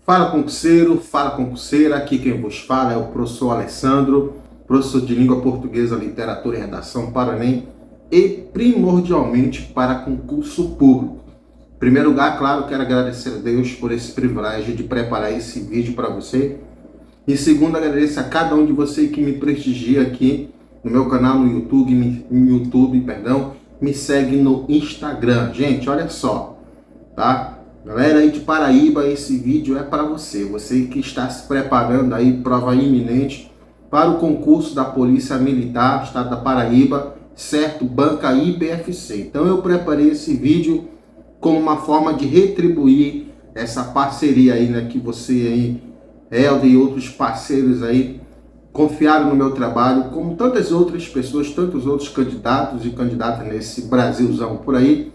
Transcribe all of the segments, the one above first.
Fala concurseiro, fala concurseira, aqui quem vos fala é o professor Alessandro, professor de língua portuguesa, literatura e redação para o Enem e primordialmente para concurso público. Em primeiro lugar, claro, quero agradecer a Deus por esse privilégio de preparar esse vídeo para você. E segundo, agradeço a cada um de vocês que me prestigia aqui no meu canal no YouTube, me segue no Instagram. Gente, olha só, tá? Galera aí de Paraíba, esse vídeo é para você. Você que está se preparando aí, prova iminente, para o concurso da Polícia Militar, Estado da Paraíba, certo? Banca IBFC. Então eu preparei esse vídeo como uma forma de retribuir essa parceria aí, né? Que você aí, Helder e outros parceiros aí, confiaram no meu trabalho, como tantas outras pessoas, tantos outros candidatos e candidatas nesse Brasilzão por aí.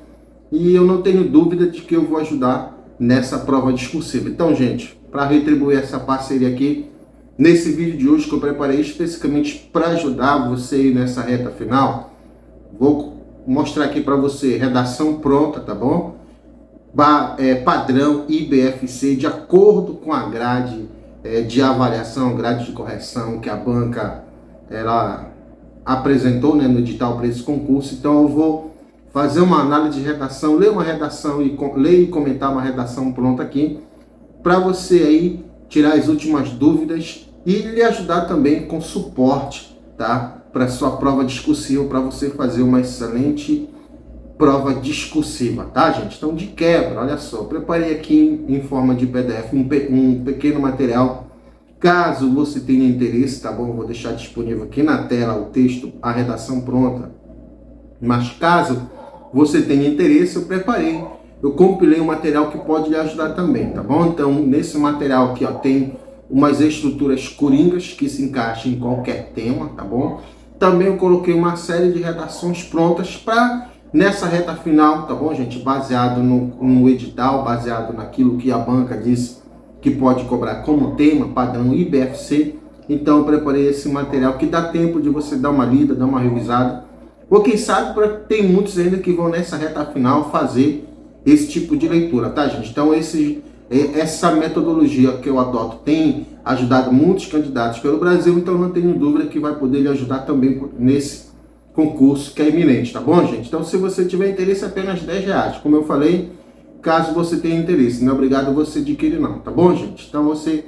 E eu não tenho dúvida de que eu vou ajudar nessa prova discursiva. Então, gente, para retribuir essa parceria aqui, nesse vídeo de hoje que eu preparei especificamente para ajudar você nessa reta final, vou mostrar aqui para você redação pronta, tá bom? Padrão IBFC, de acordo com a grade de avaliação, grade de correção que a banca ela apresentou, né, no edital para esse concurso. Então eu vou fazer uma análise de redação, ler uma redação ler e comentar uma redação pronta aqui, para você aí tirar as últimas dúvidas e lhe ajudar também com suporte, tá? Para sua prova discursiva, para você fazer uma excelente prova discursiva, tá, gente? Então, de quebra, olha só, preparei aqui em forma de PDF um pequeno material. Caso você tenha interesse, tá bom? Eu vou deixar disponível aqui na tela o texto, a redação pronta. Mas caso você tenha interesse, eu compilei um material que pode lhe ajudar também, tá bom? Então, nesse material aqui, ó, tem umas estruturas coringas que se encaixam em qualquer tema, tá bom? Também eu coloquei uma série de redações prontas para nessa reta final, tá bom, gente? Baseado no edital, baseado naquilo que a banca disse que pode cobrar como tema, padrão IBFC. Então, eu preparei esse material que dá tempo de você dar uma lida, dar uma revisada. Ou quem sabe, tem muitos ainda que vão nessa reta final fazer esse tipo de leitura, tá, gente? Então, essa metodologia que eu adoto tem ajudado muitos candidatos pelo Brasil, então não tenho dúvida que vai poder lhe ajudar também nesse concurso que é iminente, tá bom, gente? Então, se você tiver interesse, é apenas R$10. Como eu falei, caso você tenha interesse, não é obrigado você adquirir não, tá bom, gente? Então, você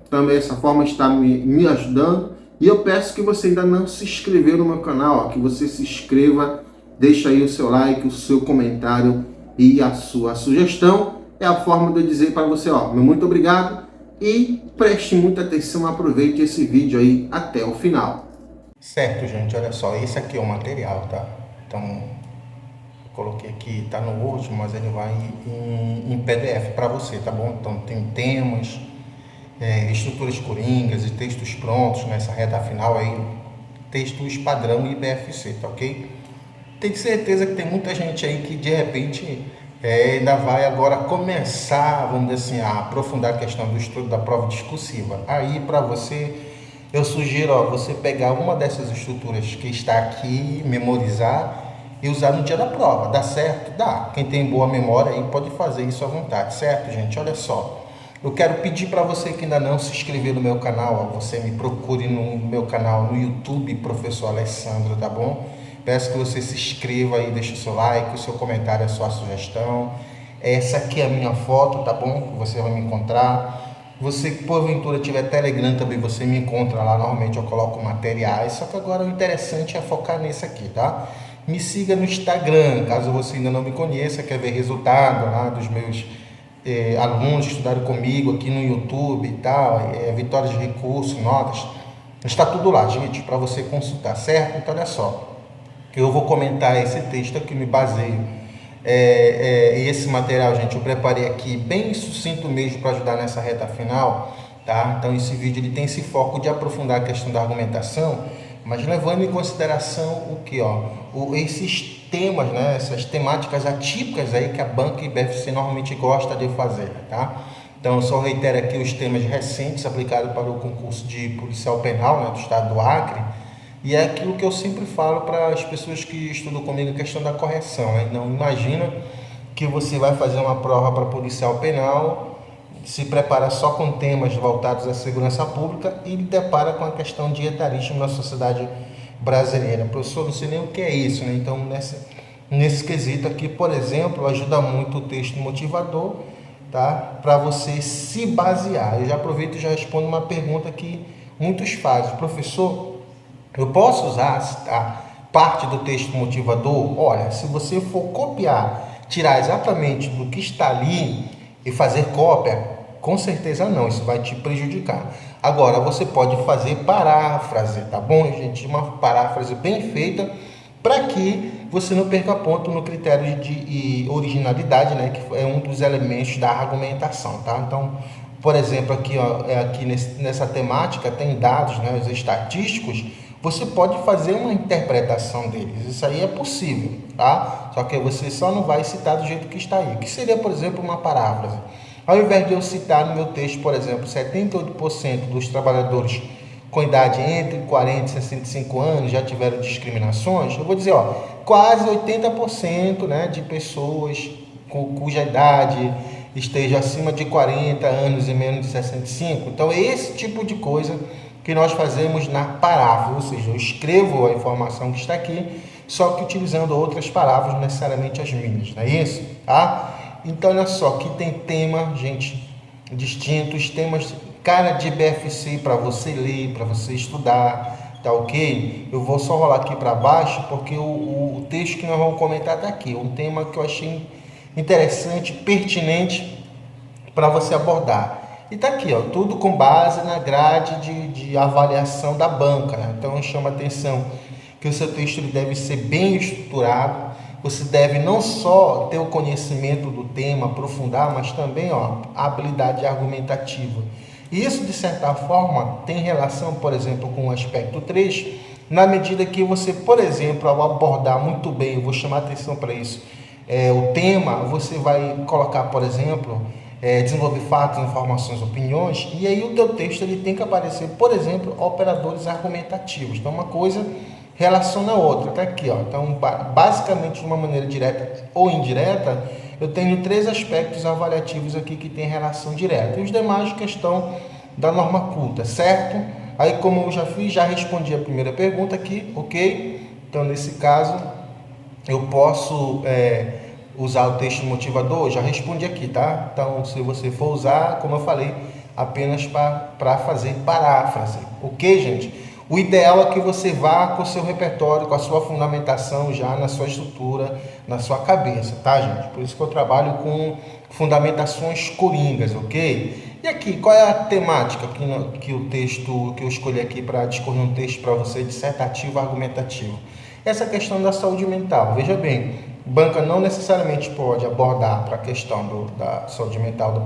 também, dessa forma, está me ajudando. E eu peço que você ainda não se inscreveu no meu canal, ó, que você se inscreva, deixa aí o seu like, o seu comentário e a sua sugestão. É a forma de eu dizer para você, ó, meu muito obrigado e preste muita atenção, aproveite esse vídeo aí até o final. Certo, gente, olha só, esse aqui é o material, tá? Então, eu coloquei aqui, tá no Word, mas ele vai em PDF para você, tá bom? Então, tem temas, estruturas coringas e textos prontos nessa reta final aí, textos padrão IBFC, tá ok? Tenho certeza que tem muita gente aí que de repente ainda vai agora começar, vamos dizer assim, a aprofundar a questão do estudo da prova discursiva. Aí para você, eu sugiro, ó, você pegar uma dessas estruturas que está aqui, memorizar e usar no dia da prova. Dá certo? Dá. Quem tem boa memória aí pode fazer isso à vontade, certo, gente? Olha só. Eu quero pedir para você que ainda não se inscreveu no meu canal, ó, você me procure no meu canal no YouTube, Professor Alessandro, tá bom? Peço que você se inscreva aí, deixe o seu like, o seu comentário, a sua sugestão. Essa aqui é a minha foto, tá bom? Você vai me encontrar. Você que porventura tiver Telegram também, você me encontra lá. Normalmente eu coloco materiais, só que agora o interessante é focar nesse aqui, tá? Me siga no Instagram, caso você ainda não me conheça, quer ver resultado lá dos meus alunos que estudaram comigo aqui no YouTube e tal, vitórias de recurso, notas, está tudo lá, gente, para você consultar, certo? Então olha só, eu vou comentar esse texto aqui, me baseio e esse material, gente, eu preparei aqui bem sucinto mesmo para ajudar nessa reta final, tá? Então esse vídeo ele tem esse foco de aprofundar a questão da argumentação, mas levando em consideração o que, ó, esses temas, né, essas temáticas atípicas aí que a banca IBFC normalmente gosta de fazer, tá? Então eu só reitero aqui os temas recentes aplicados para o concurso de policial penal, né, do estado do Acre, e é aquilo que eu sempre falo para as pessoas que estudam comigo, a questão da correção, né? Não imagina que você vai fazer uma prova para policial penal, se prepara só com temas voltados à segurança pública e depara com a questão de etarismo na sociedade brasileira. Professor, não sei nem o que é isso, né? Então, nesse quesito aqui, por exemplo, ajuda muito o texto motivador, tá? Para você se basear. Eu já aproveito e já respondo uma pergunta que muitos fazem. Professor, eu posso usar a parte do texto motivador? Olha, se você for copiar, tirar exatamente do que está ali e fazer cópia, com certeza não, isso vai te prejudicar. Agora, você pode fazer paráfrase, tá bom, gente? Uma paráfrase bem feita, para que você não perca ponto no critério de originalidade, né? Que é um dos elementos da argumentação, tá? Então, por exemplo, aqui, ó, nessa temática tem dados, né, os estatísticos. Você pode fazer uma interpretação deles, isso aí é possível, tá? Só que você só não vai citar do jeito que está aí. O que seria, por exemplo, uma paráfrase? Ao invés de eu citar no meu texto, por exemplo, 78% dos trabalhadores com idade entre 40 e 65 anos já tiveram discriminações, eu vou dizer, ó, quase 80%, né, de pessoas cuja idade esteja acima de 40 anos e menos de 65. Então, é esse tipo de coisa que nós fazemos na paráfrase, ou seja, eu escrevo a informação que está aqui, só que utilizando outras palavras, não necessariamente as minhas, não é isso? Tá? Então, olha só, aqui tem tema, gente, distintos, temas, cara de BFC para você ler, para você estudar, tá ok? Eu vou só rolar aqui para baixo, porque o texto que nós vamos comentar está aqui, um tema que eu achei interessante, pertinente para você abordar. E está aqui, ó, tudo com base na grade de avaliação da banca, né? Então, chama atenção que o seu texto ele deve ser bem estruturado. Você deve não só ter o conhecimento do tema, aprofundar, mas também, ó, a habilidade argumentativa. E isso, de certa forma, tem relação, por exemplo, com o aspecto 3, na medida que você, por exemplo, ao abordar muito bem, eu vou chamar atenção para isso, o tema, você vai colocar, por exemplo, desenvolver fatos, informações, opiniões, e aí o teu texto ele tem que aparecer, por exemplo, operadores argumentativos. Então, uma coisa relaciona a outra, tá aqui, ó. Então, basicamente, de uma maneira direta ou indireta, eu tenho 3 aspectos avaliativos aqui que têm relação direta. E os demais, questão da norma culta, certo? Aí, como eu já fiz, já respondi a primeira pergunta aqui, ok? Então, nesse caso, eu posso usar o texto motivador? Já respondi aqui, tá? Então, se você for usar, como eu falei, apenas para fazer paráfrase, ok, gente? O ideal é que você vá com o seu repertório, com a sua fundamentação já na sua estrutura, na sua cabeça, tá, gente? Por isso que eu trabalho com fundamentações coringas, ok? E aqui, qual é a temática que o texto que eu escolhi aqui para discorrer um texto para você dissertativo, argumentativo? Essa questão da saúde mental. Veja bem, banca não necessariamente pode abordar para a questão da saúde mental do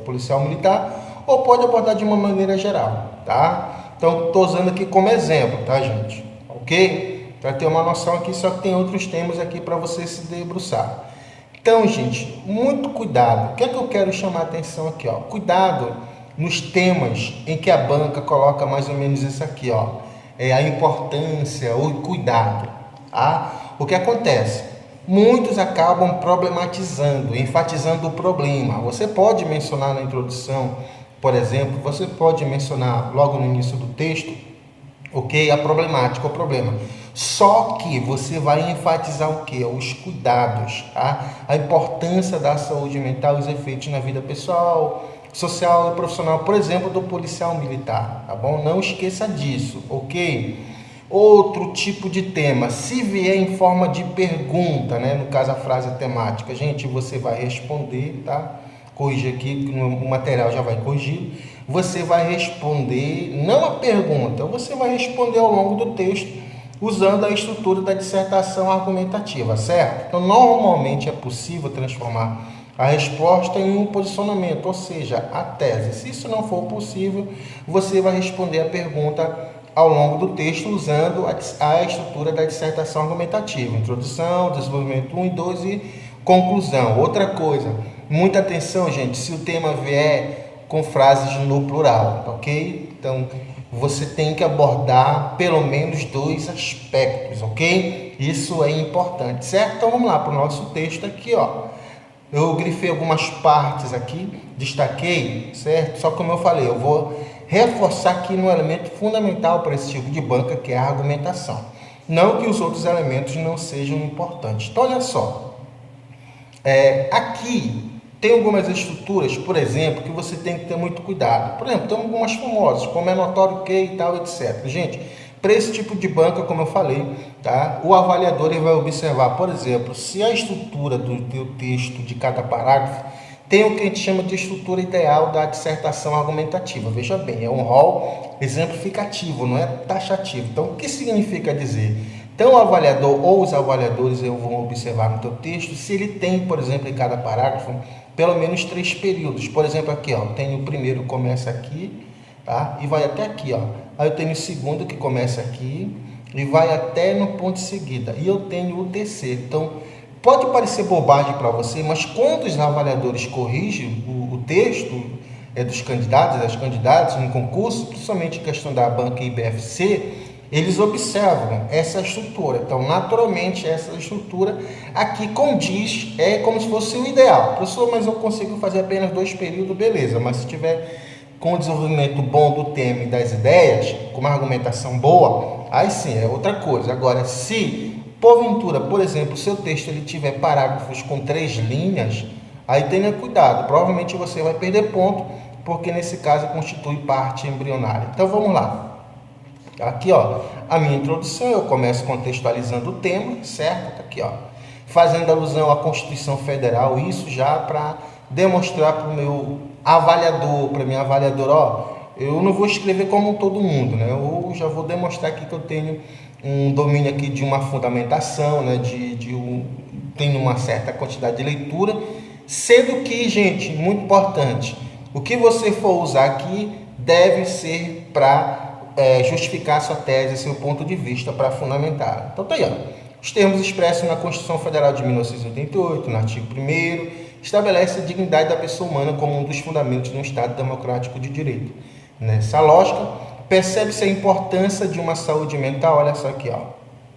policial militar, ou pode abordar de uma maneira geral, tá? Então, estou usando aqui como exemplo, tá, gente? Ok? Para ter uma noção aqui, só que tem outros temas aqui para você se debruçar. Então, gente, muito cuidado. O que é que eu quero chamar a atenção aqui, ó? Cuidado nos temas em que a banca coloca mais ou menos isso aqui, ó. A importância ou cuidado, tá? O que acontece? Muitos acabam problematizando, enfatizando o problema. Você pode mencionar na introdução, por exemplo, você pode mencionar logo no início do texto, ok, a problemática, o problema. Só que você vai enfatizar o quê? Os cuidados, tá? A importância da saúde mental e os efeitos na vida pessoal, social e profissional, por exemplo, do policial militar, tá bom? Não esqueça disso, ok? Outro tipo de tema, se vier em forma de pergunta, né? No caso a frase temática, gente, você vai responder, tá? Corrigir aqui, o material já vai corrigir. Você vai responder, não a pergunta, você vai responder ao longo do texto, usando a estrutura da dissertação argumentativa, certo? Então, normalmente é possível transformar a resposta em um posicionamento, ou seja, a tese. Se isso não for possível, você vai responder a pergunta ao longo do texto, usando a estrutura da dissertação argumentativa. Introdução, desenvolvimento 1 e 2 e conclusão. Outra coisa, muita atenção, gente, se o tema vier com frases no plural, ok? Então, você tem que abordar pelo menos 2 aspectos, ok? Isso é importante, certo? Então, vamos lá para o nosso texto aqui, ó. Eu grifei algumas partes aqui, destaquei, certo? Só que como eu falei, eu vou reforçar aqui no elemento fundamental para esse tipo de banca, que é a argumentação. Não que os outros elementos não sejam importantes. Então, olha só. Aqui tem algumas estruturas, por exemplo, que você tem que ter muito cuidado. Por exemplo, tem algumas famosas, como é notório que e tal, etc. Gente, para esse tipo de banca, como eu falei, tá? O avaliador ele vai observar, por exemplo, se a estrutura do teu texto de cada parágrafo tem o que a gente chama de estrutura ideal da dissertação argumentativa. Veja bem, é um rol exemplificativo, não é taxativo. Então, o que significa dizer? Então, o avaliador ou os avaliadores vão observar no teu texto se ele tem, por exemplo, em cada parágrafo, pelo menos 3 períodos. Por exemplo, aqui, ó, tem o primeiro que começa aqui, tá? E vai até aqui, ó. Aí eu tenho o segundo que começa aqui e vai até no ponto de seguida. E eu tenho o terceiro. Então, pode parecer bobagem para você, mas quando os avaliadores corrigem o texto dos candidatos, das candidatas no concurso, principalmente em questão da banca IBFC, eles observam essa estrutura. Então, naturalmente, essa estrutura aqui condiz, é como se fosse o ideal. Professor, mas eu consigo fazer apenas 2 períodos, beleza. Mas se tiver com o desenvolvimento bom do tema e das ideias, com uma argumentação boa, aí sim, é outra coisa. Agora, se, porventura, por exemplo, o seu texto ele tiver parágrafos com 3 linhas, aí tenha cuidado. Provavelmente você vai perder ponto, porque nesse caso constitui parte embrionária. Então, vamos lá. Aqui, ó, a minha introdução, eu começo contextualizando o tema, certo? Aqui, ó, fazendo alusão à Constituição Federal, isso já para demonstrar para o meu avaliador, para minha avaliadora, ó, eu não vou escrever como todo mundo, né? Eu já vou demonstrar aqui que eu tenho um domínio aqui de uma fundamentação, né? Tenho uma certa quantidade de leitura, sendo que, gente, muito importante, o que você for usar aqui deve ser para justificar sua tese, seu ponto de vista para fundamentar. Então, tá aí, ó. Os termos expressos na Constituição Federal de 1988, no artigo 1º, estabelece a dignidade da pessoa humana como um dos fundamentos de um Estado democrático de direito. Nessa lógica, percebe-se a importância de uma saúde mental, olha só aqui, ó.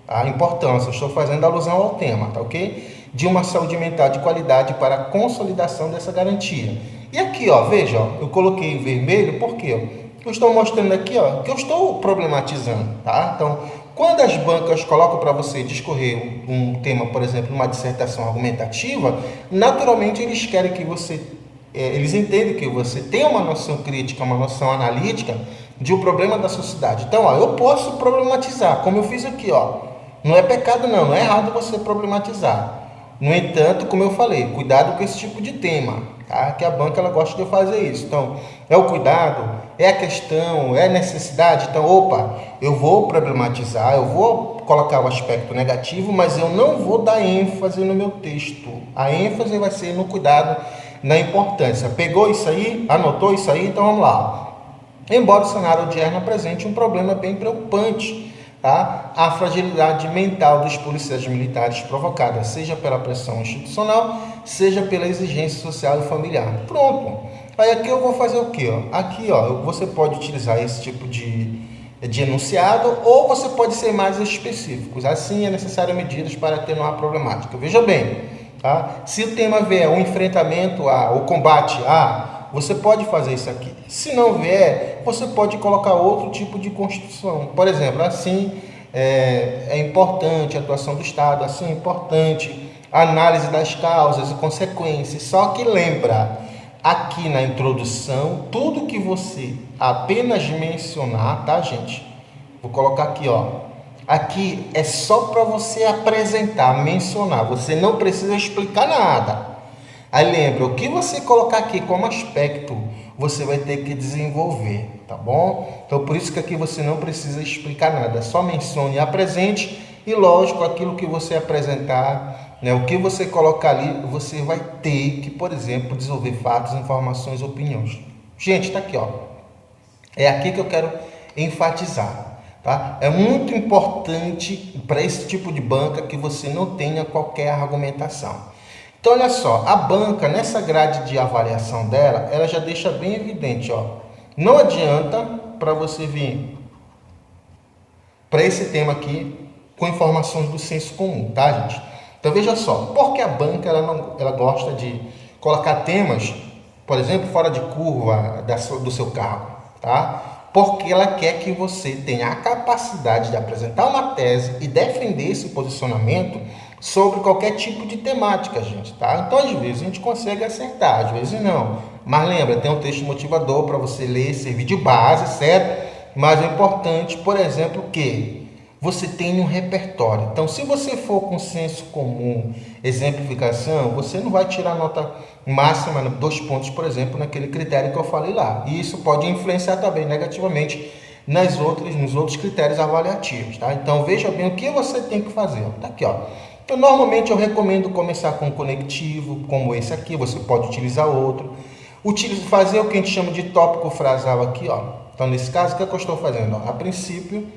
A importância, estou fazendo alusão ao tema, tá ok? De uma saúde mental de qualidade para a consolidação dessa garantia. E aqui, ó, veja, ó, eu coloquei em vermelho, por quê? Eu estou mostrando aqui, ó, que eu estou problematizando, tá? Então, quando as bancas colocam para você discorrer um tema, por exemplo, uma dissertação argumentativa, naturalmente eles querem que você, eles entendem que você tem uma noção crítica, uma noção analítica de um problema da sociedade. Então, ó, eu posso problematizar, como eu fiz aqui, ó. Não é pecado não, não é errado você problematizar. No entanto, como eu falei, cuidado com esse tipo de tema, tá? Que a banca ela gosta de fazer isso. Então, é o cuidado, é a questão, é a necessidade. Então, opa, eu vou problematizar, eu vou colocar o aspecto negativo, mas eu não vou dar ênfase no meu texto. A ênfase vai ser no cuidado, na importância. Pegou isso aí? Anotou isso aí? Então, vamos lá. Embora o cenário odierno apresente um problema bem preocupante, tá? A fragilidade mental dos policiais militares provocada, seja pela pressão institucional, seja pela exigência social e familiar. Pronto. Aí aqui eu vou fazer o quê? Ó? Aqui, ó, você pode utilizar esse tipo de enunciado ou você pode ser mais específicos. Assim, é necessário medidas para atenuar a problemática. Veja bem, tá? Se o tema vier o enfrentamento a, o combate a, você pode fazer isso aqui. Se não vier, você pode colocar outro tipo de Constituição. Por exemplo, assim é importante a atuação do Estado, assim é importante a análise das causas e consequências. Só que lembra, aqui na introdução, tudo que você apenas mencionar, tá, gente? Vou colocar aqui, ó. Aqui é só para você apresentar, mencionar. Você não precisa explicar nada. Aí lembra, o que você colocar aqui como aspecto, você vai ter que desenvolver, tá bom? Então, por isso que aqui você não precisa explicar nada. Só mencione e apresente. E, lógico, aquilo que você apresentar, né, o que você colocar ali, você vai ter que, por exemplo, desenvolver fatos, informações, opiniões. Gente, tá aqui, ó. É aqui que eu quero enfatizar, tá? É muito importante para esse tipo de banca que você não tenha qualquer argumentação. Então, olha só, a banca, nessa grade de avaliação dela, ela já deixa bem evidente, ó. Não adianta para você vir para esse tema aqui com informações do senso comum, tá, gente? Então veja só, porque a banca ela gosta de colocar temas, por exemplo, fora de curva do seu carro, tá? Porque ela quer que você tenha a capacidade de apresentar uma tese e defender esse posicionamento sobre qualquer tipo de temática, gente, tá? Então, às vezes, a gente consegue acertar, às vezes não. Mas lembra, tem um texto motivador para você ler, servir de base, certo? Mas é importante, por exemplo, que você tenha um repertório. Então, se você for com senso comum, exemplificação, você não vai tirar nota máxima, 2 pontos, por exemplo, naquele critério que eu falei lá. E isso pode influenciar também negativamente nos outros critérios avaliativos, tá? Então, veja bem o que você tem que fazer. Tá aqui, ó. Então, normalmente eu recomendo começar com um conectivo, como esse aqui, você pode utilizar outro. Fazer o que a gente chama de tópico frasal aqui, ó. Então, nesse caso, o que eu estou fazendo? Ó? A princípio,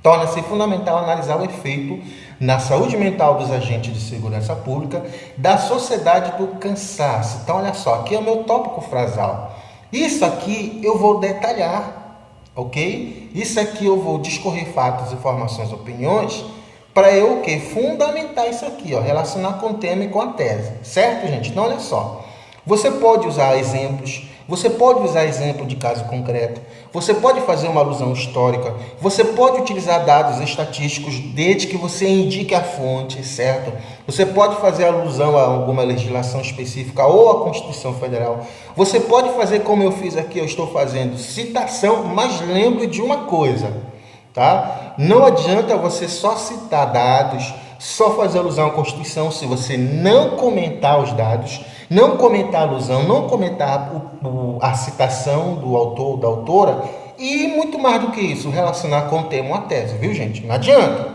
torna-se fundamental analisar o efeito na saúde mental dos agentes de segurança pública da sociedade do cansaço. Então, olha só, aqui é o meu tópico frasal. Isso aqui eu vou detalhar, ok? Isso aqui eu vou discorrer fatos, informações, opiniões, para eu o quê? Fundamentar isso aqui, ó, relacionar com o tema e com a tese, certo, gente? Então, olha só, você pode usar exemplos, você pode usar exemplo de caso concreto, você pode fazer uma alusão histórica, você pode utilizar dados estatísticos desde que você indique a fonte, certo? Você pode fazer alusão a alguma legislação específica ou à Constituição Federal. Você pode fazer como eu fiz aqui, eu estou fazendo citação, mas lembre de uma coisa, tá? Não adianta você só citar dados, só fazer alusão à Constituição se você não comentar os dados, não comentar a alusão, não comentar a citação do autor ou da autora e muito mais do que isso, relacionar com o tema ou a tese, viu, gente? Não adianta.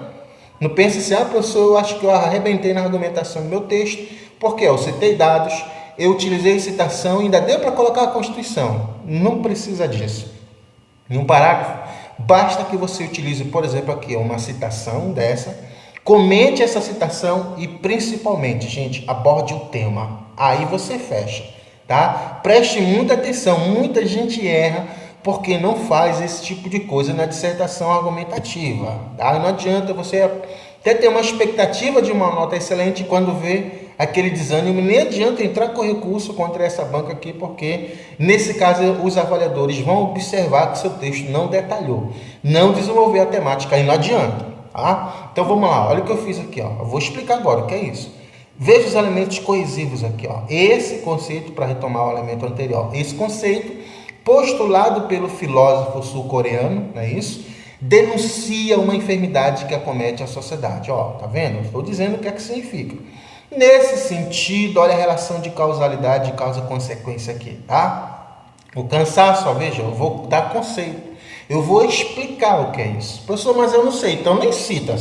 Não pense assim, professor, eu acho que eu arrebentei na argumentação do meu texto, porque eu citei dados, eu utilizei citação e ainda deu para colocar a Constituição. Não precisa disso. Em um parágrafo, basta que você utilize, por exemplo, aqui uma citação dessa, comente essa citação e, principalmente, gente, aborde o tema. Aí você fecha, tá? Preste muita atenção, muita gente erra porque não faz esse tipo de coisa na dissertação argumentativa, tá? Não adianta você até ter uma expectativa de uma nota excelente quando vê aquele desânimo, nem adianta entrar com recurso contra essa banca aqui, porque nesse caso os avaliadores vão observar que seu texto não detalhou, não desenvolveu a temática, aí não adianta, tá? Então vamos lá, olha o que eu fiz aqui, ó. Eu vou explicar agora o que é isso. Veja os elementos coesivos aqui, ó. Esse conceito, para retomar o elemento anterior, esse conceito, postulado pelo filósofo sul-coreano, não é isso? Denuncia uma enfermidade que acomete a sociedade. Ó, tá vendo? Estou dizendo o que é que significa. Nesse sentido, olha a relação de causalidade e causa-consequência aqui, tá? O cansaço, ó, veja, eu vou dar conceito. Eu vou explicar o que é isso. Professor, mas eu não sei, então nem cita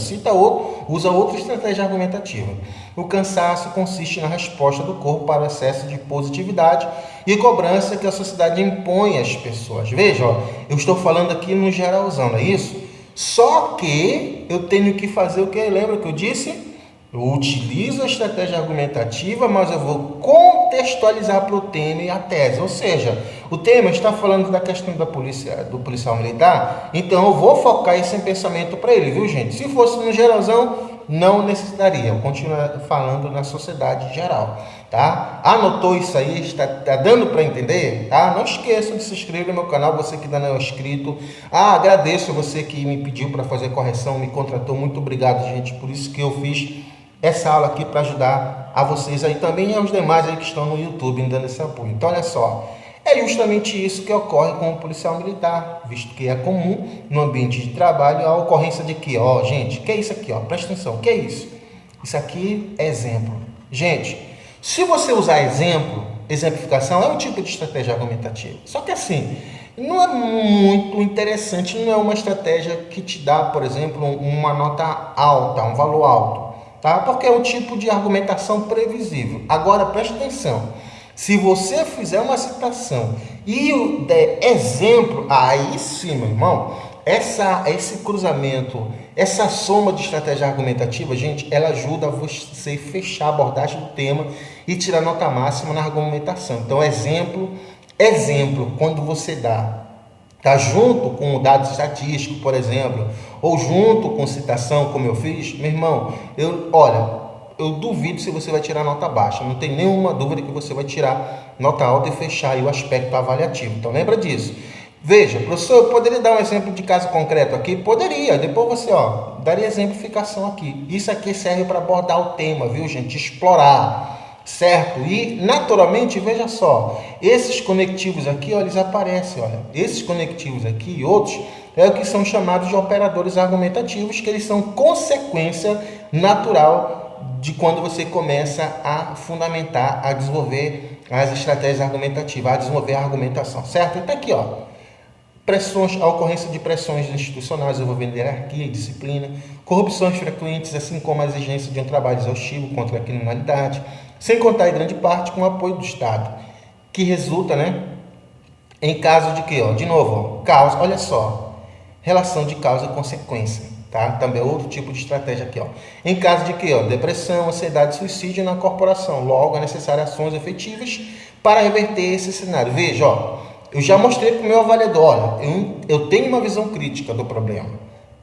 usa outra estratégia argumentativa. O cansaço consiste na resposta do corpo para o excesso de positividade e cobrança que a sociedade impõe às pessoas. Veja, ó, eu estou falando aqui no geralzão, não é isso? Só que eu tenho que fazer o que? Lembra que eu disse? Eu utilizo a estratégia argumentativa, mas eu vou contextualizar para o tema e a tese. Ou seja, o tema está falando da questão da polícia, do policial militar, então eu vou focar esse pensamento para ele, viu, gente? Se fosse no geralzão, não necessitaria. Eu continuo falando na sociedade geral, tá? Anotou isso aí? Está dando para entender? Tá? Não esqueça de se inscrever no meu canal, você que ainda não é inscrito. Agradeço você que me pediu para fazer correção, me contratou. Muito obrigado, gente. Por isso que eu fiz essa aula aqui para ajudar a vocês aí também e aos demais aí que estão no YouTube me dando esse apoio. Então, olha só, é justamente isso que ocorre com o policial militar, visto que é comum no ambiente de trabalho a ocorrência de que, ó, gente, que é isso aqui, ó, presta atenção, o que é isso? Isso aqui é exemplo. Gente, se você usar exemplo, exemplificação é um tipo de estratégia argumentativa. Só que assim, não é muito interessante, não é uma estratégia que te dá, por exemplo, uma nota alta, um valor alto. Tá? Porque é um tipo de argumentação previsível. Agora, preste atenção. Se você fizer uma citação e der exemplo, aí sim, meu irmão, esse cruzamento, essa soma de estratégia argumentativa, gente, ela ajuda você a fechar a abordagem do tema e tirar nota máxima na argumentação. Então, exemplo, quando você dá, tá junto com o dado estatístico, por exemplo, ou junto com citação, como eu fiz, meu irmão, olha, eu duvido se você vai tirar nota baixa. Não tem nenhuma dúvida que você vai tirar nota alta e fechar aí o aspecto avaliativo. Então lembra disso. Veja, professor, eu poderia dar um exemplo de caso concreto aqui? Poderia. Depois você, daria exemplificação aqui. Isso aqui serve para abordar o tema, viu, gente? Explorar, certo? E, naturalmente, veja só, esses conectivos aqui, eles aparecem, olha. Esses conectivos aqui e outros é o que são chamados de operadores argumentativos, que eles são consequência natural de quando você começa a fundamentar, a desenvolver as estratégias argumentativas, a desenvolver a argumentação, certo? Então aqui, pressões, a ocorrência de pressões institucionais envolvendo hierarquia e disciplina, corrupções frequentes, assim como a exigência de um trabalho exaustivo contra a criminalidade, sem contar em grande parte com o apoio do Estado, que resulta, em caso de quê? De novo, causa, olha só, relação de causa e consequência, tá? Também é outro tipo de estratégia aqui, Em caso de quê? Depressão, ansiedade, suicídio na corporação, logo é necessário ações efetivas para reverter esse cenário. Veja, eu já mostrei para o meu avaliador, olha, eu tenho uma visão crítica do problema.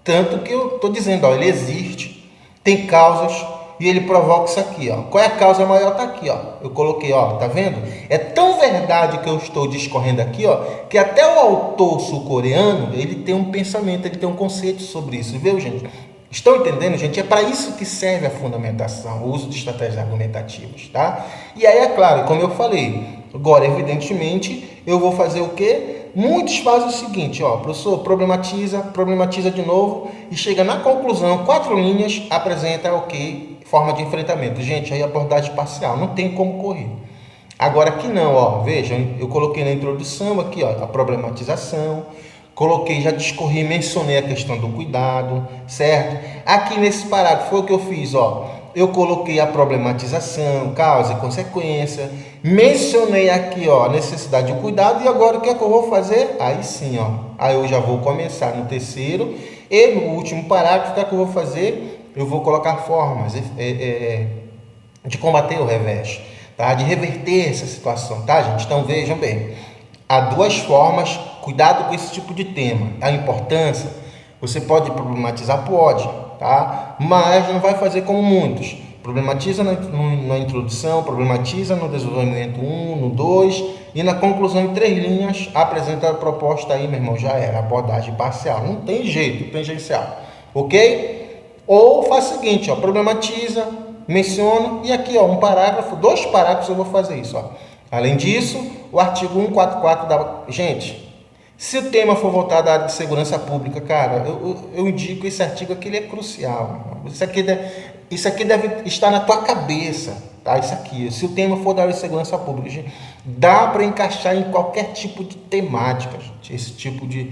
Tanto que eu estou dizendo, ele existe, tem causas e ele provoca isso aqui, Qual é a causa maior? Está aqui, Eu coloquei, tá vendo? É tão verdade que eu estou discorrendo aqui, que até o autor sul-coreano, ele tem um pensamento, ele tem um conceito sobre isso, viu, gente? Estão entendendo, gente? É para isso que serve a fundamentação, o uso de estratégias argumentativas, tá? E aí, é claro, como eu falei, agora, evidentemente, eu vou fazer o quê? Muitos fazem o seguinte, professor, problematiza de novo e chega na conclusão, 4 linhas, apresenta o quê? Forma de enfrentamento. Gente, aí abordagem parcial, não tem como correr. Agora aqui não, vejam, eu coloquei na introdução aqui, a problematização, coloquei, já discorri, mencionei a questão do cuidado, certo? Aqui nesse parágrafo foi o que eu fiz, eu coloquei a problematização, causa e consequência, mencionei aqui, a necessidade de cuidado, e agora o que é que eu vou fazer? Aí sim, aí eu já vou começar no terceiro, e no último parágrafo, o que é que eu vou fazer? Eu vou colocar formas de combater o revés, tá? De reverter essa situação, tá, gente? Então vejam bem, há 2 formas, cuidado com esse tipo de tema, a importância, você pode problematizar, pode, tá? Mas não vai fazer como muitos, problematiza na introdução, problematiza no desenvolvimento 1, no 2, e na conclusão em 3 linhas, apresenta a proposta aí, meu irmão, já era, abordagem parcial, não tem jeito, tangencial, ok? Ou faz o seguinte, problematiza, menciona, e aqui, 1 parágrafo, 2 parágrafos eu vou fazer isso, Além disso, o artigo 144 da... Gente, se o tema for voltado à área de segurança pública, cara, eu indico esse artigo aqui, ele é crucial. Isso aqui deve estar na tua cabeça, tá? Isso aqui, se o tema for da área de segurança pública, gente, dá para encaixar em qualquer tipo de temática, gente, esse tipo de...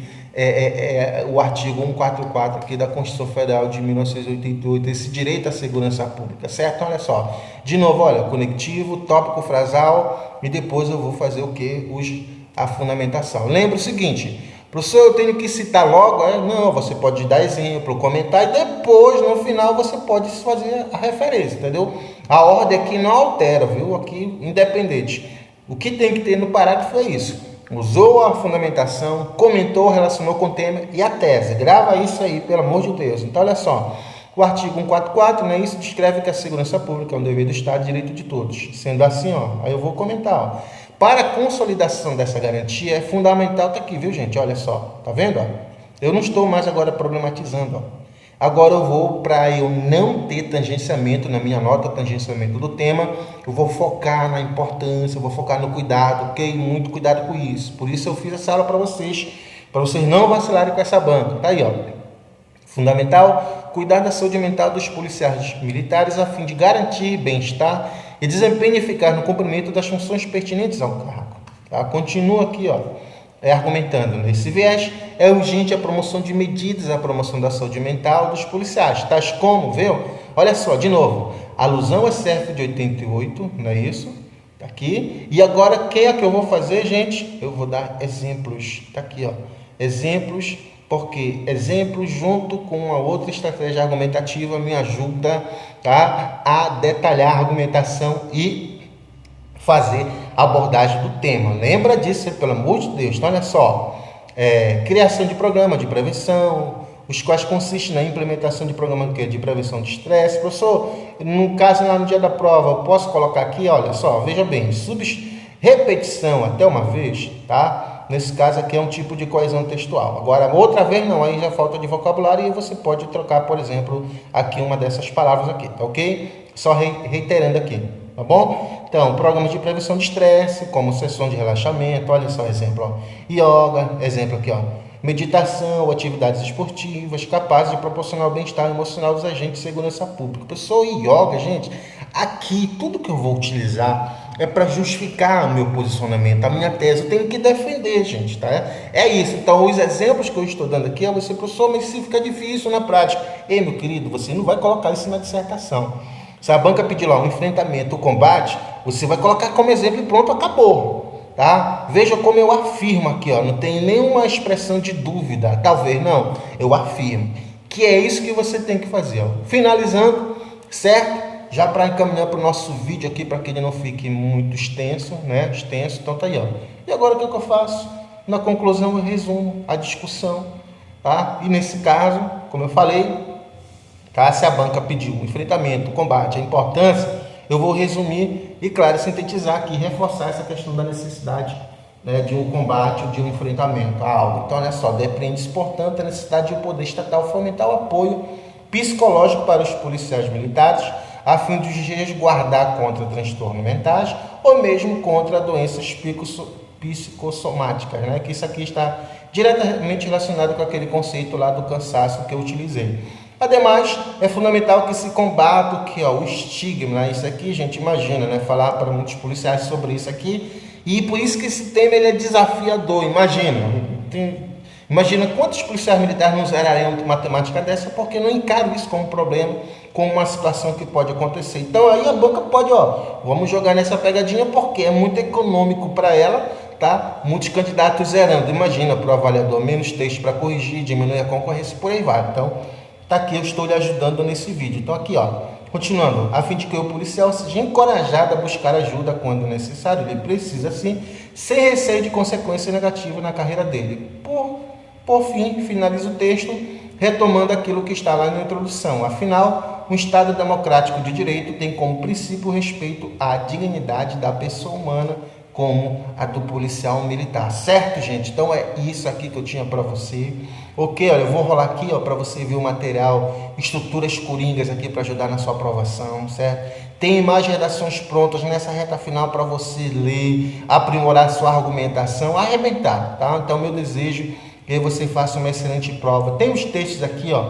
o artigo 144 aqui da Constituição Federal de 1988, esse direito à segurança pública, certo? Olha só, de novo, olha, conectivo, tópico frasal, e depois eu vou fazer o que? A fundamentação. Lembra o seguinte, professor, eu tenho que citar logo? Não, você pode dar exemplo, comentar, e depois, no final, você pode fazer a referência, entendeu? A ordem aqui não altera, viu? Aqui, independente. O que tem que ter no parágrafo é isso. Usou a fundamentação, comentou, relacionou com o tema e a tese. Grava isso aí, pelo amor de Deus. Então, olha só. O artigo 144, isso descreve que a segurança pública é um dever do Estado e direito de todos. Sendo assim, aí eu vou comentar, Para a consolidação dessa garantia é fundamental, tá aqui, viu, gente? Olha só, tá vendo? Eu não estou mais agora problematizando, Agora eu vou, para eu não ter tangenciamento na minha nota, tangenciamento do tema, eu vou focar na importância, eu vou focar no cuidado, ok? Muito cuidado com isso. Por isso eu fiz essa aula para vocês não vacilarem com essa banca. Tá aí, Fundamental, cuidar da saúde mental dos policiais militares a fim de garantir bem-estar e desempenho eficaz no cumprimento das funções pertinentes ao cargo. Tá? Continua aqui, argumentando. Nesse viés, é urgente a promoção de medidas à promoção da saúde mental dos policiais, tais como, viu? Olha só, de novo, alusão a CERF de 88, não é isso? Tá aqui. E agora, quem é que eu vou fazer, gente? Eu vou dar exemplos. Tá aqui, exemplos, porque exemplos junto com a outra estratégia argumentativa me ajuda, tá, a detalhar a argumentação e fazer a abordagem do tema. Lembra disso, pelo amor de Deus. Então, olha só, criação de programa de prevenção, os quais consistem na implementação de programa de prevenção de estresse. Professor, no caso lá no dia da prova, eu posso colocar aqui, olha só, veja bem, repetição até uma vez, tá? Nesse caso aqui é um tipo de coesão textual. Agora, outra vez não, aí já falta de vocabulário e você pode trocar, por exemplo, aqui uma dessas palavras aqui, tá ok? Só reiterando aqui, tá bom? Então, programas de prevenção de estresse, como sessões de relaxamento, olha só exemplo, ó. Yoga, exemplo aqui, ó. Meditação, atividades esportivas capazes de proporcionar o bem-estar emocional dos agentes de segurança pública. Pessoal, yoga, gente, aqui tudo que eu vou utilizar é para justificar o meu posicionamento, a minha tese, eu tenho que defender, gente, tá? É isso. Então, os exemplos que eu estou dando aqui é você, professor, mas se fica difícil na prática. Ei, meu querido, você não vai colocar isso na dissertação. Se a banca pedir lá um enfrentamento, o combate, você vai colocar como exemplo e pronto, acabou, tá? Veja como eu afirmo aqui, ó, não tem nenhuma expressão de dúvida, talvez não, eu afirmo que é isso que você tem que fazer, ó. Finalizando, certo? Já para encaminhar para o nosso vídeo aqui, para que ele não fique muito extenso, né? Extenso, então tá aí, ó. E agora o que eu faço? Na conclusão eu resumo a discussão, tá? E nesse caso, como eu falei, tá? Se a banca pediu o enfrentamento, o combate, a importância, eu vou resumir e, claro, sintetizar aqui, reforçar essa questão da necessidade, né, de um combate, de um enfrentamento a algo. Então, olha só, depreende-se, portanto, a necessidade de o poder estatal fomentar o apoio psicológico para os policiais militares, a fim de resguardar contra transtornos mentais ou mesmo contra doenças psicossomáticas, né? Que isso aqui está diretamente relacionado com aquele conceito lá do cansaço que eu utilizei. Ademais, é fundamental que se combata o que, ó, o estigma, né? Isso aqui, gente, imagina, né? Falar para muitos policiais sobre isso aqui, e por isso que esse tema ele é desafiador, imagina quantos policiais militares não zerariam uma temática dessa, porque não encaram isso como um problema, como uma situação que pode acontecer. Então aí a banca pode, ó, vamos jogar nessa pegadinha porque é muito econômico para ela, tá? Muitos candidatos zerando, imagina, para o avaliador, menos texto para corrigir, diminuir a concorrência, por aí vai. Então, tá aqui, eu estou lhe ajudando nesse vídeo. Então aqui, ó, continuando, a fim de que o policial seja encorajado a buscar ajuda quando necessário, ele precisa sim, sem receio de consequência negativa na carreira dele. Por fim, finaliza o texto retomando aquilo que está lá na introdução. Afinal, um Estado democrático de direito tem como princípio o respeito à dignidade da pessoa humana, como a do policial militar. Certo, gente? Então é isso aqui que eu tinha para você. Ok, olha, eu vou rolar aqui, ó, para você ver o material, estruturas coringas aqui para ajudar na sua aprovação, certo? Tem mais redações prontas nessa reta final para você ler, aprimorar sua argumentação, arrebentar, tá? Então, meu desejo é que você faça uma excelente prova. Tem os textos aqui, ó,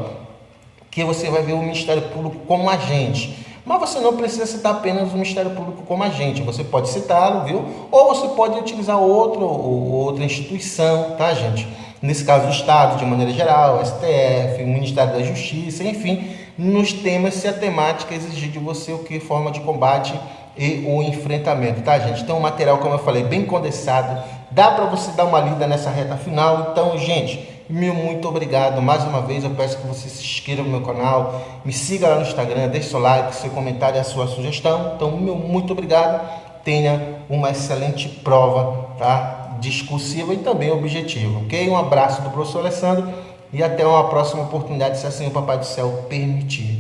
que você vai ver o Ministério Público como agente. Mas você não precisa citar apenas o Ministério Público como agente. Você pode citá-lo, viu? Ou você pode utilizar outra instituição, tá, gente? Nesse caso, o Estado, de maneira geral, o STF, o Ministério da Justiça, enfim, nos temas se a temática exigir de você o que? Forma de combate e o enfrentamento, tá, gente? Então, o material, como eu falei, bem condensado, dá para você dar uma lida nessa reta final. Então, gente, meu muito obrigado. Mais uma vez, eu peço que você se inscreva no meu canal, me siga lá no Instagram, deixe seu like, seu comentário e a sua sugestão. Então, meu muito obrigado. Tenha uma excelente prova, tá? Discursiva e também objetiva, ok? Um abraço do professor Alessandro e até uma próxima oportunidade, se assim o Papai do Céu permitir.